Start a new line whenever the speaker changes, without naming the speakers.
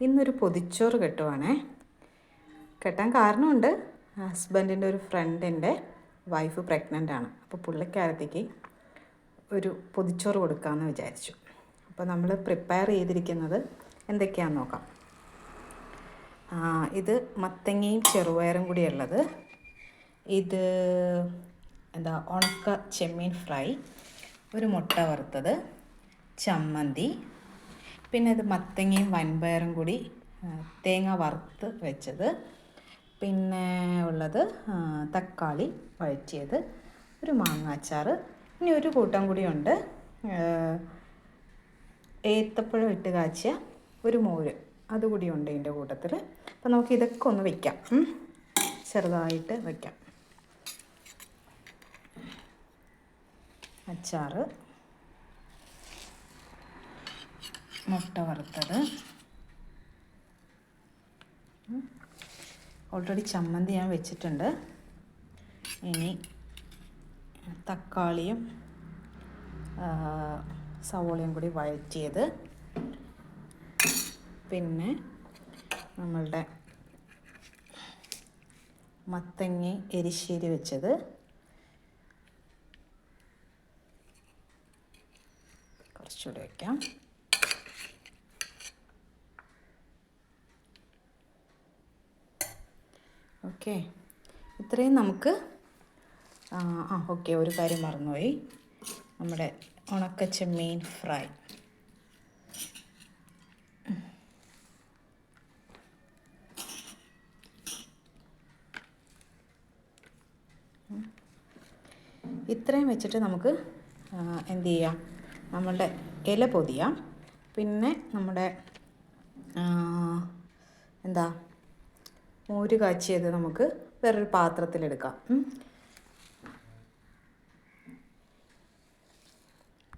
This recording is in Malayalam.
ഇന്നൊരു പൊതിച്ചോറ് കെട്ടുവാണേ. കെട്ടാൻ കാരണമുണ്ട്. ഹസ്ബൻഡിൻ്റെ ഒരു ഫ്രണ്ടിൻ്റെ വൈഫ് പ്രഗ്നൻ്റാണ്. അപ്പോൾ പുള്ളിക്കാരത്തേക്ക് ഒരു പൊതിച്ചോറ് കൊടുക്കാമെന്ന് വിചാരിച്ചു. അപ്പോൾ നമ്മൾ പ്രിപ്പയർ ചെയ്തിരിക്കുന്നത് എന്തൊക്കെയാണെന്ന് നോക്കാം. ഇത് മത്തങ്ങയും ചെറുപയറും കൂടി ഉള്ളത്. ഇത് ഉണക്ക ചെമ്മീൻ ഫ്രൈ, ഒരു മുട്ട വറുത്തത്, ചമ്മന്തി, പിന്നെ ഇത് മത്തങ്ങയും വൻപയറും കൂടി തേങ്ങ വറുത്ത് വെച്ചത്, പിന്നെ ഉള്ളത് തക്കാളി വഴറ്റിയത്, ഒരു മാങ്ങാച്ചാർ, ഇനി ഒരു കൂട്ടം കൂടിയുണ്ട് ഏത്തപ്പഴം ഇട്ട് കാച്ചിയ ഒരു മോര്, അതുകൂടിയുണ്ട് ഇതിൻ്റെ കൂട്ടത്തിൽ. അപ്പോൾ നമുക്ക് ഇതൊക്കെ ഒന്ന് വയ്ക്കാം, ചെറുതായിട്ട് വയ്ക്കാം. അച്ചാർ, മുട്ട വറുത്തത്, ഓൾറെഡി ചമ്മന്തി ഞാൻ വെച്ചിട്ടുണ്ട്. ഇനി തക്കാളിയും സവോളയും കൂടി വഴറ്റിയത്, പിന്നെ നമ്മളുടെ മത്തങ്ങ എരിശ്ശേരി വെച്ചത്, കുറച്ചുകൂടി വയ്ക്കാം. ഓക്കെ, ഇത്രയും നമുക്ക് ഓക്കെ, ഒരു കാര്യം മറന്നുപോയി. നമ്മുടെ ഉണക്ക ചെമ്മീൻ ഫ്രൈ, ഇത്രയും വെച്ചിട്ട് നമുക്ക് എന്ത് ചെയ്യാം, നമ്മളുടെ ഇല പൊതിയാം. പിന്നെ നമ്മുടെ മോര് കാച്ചിയത് നമുക്ക് വേറൊരു പാത്രത്തിലെടുക്കാം.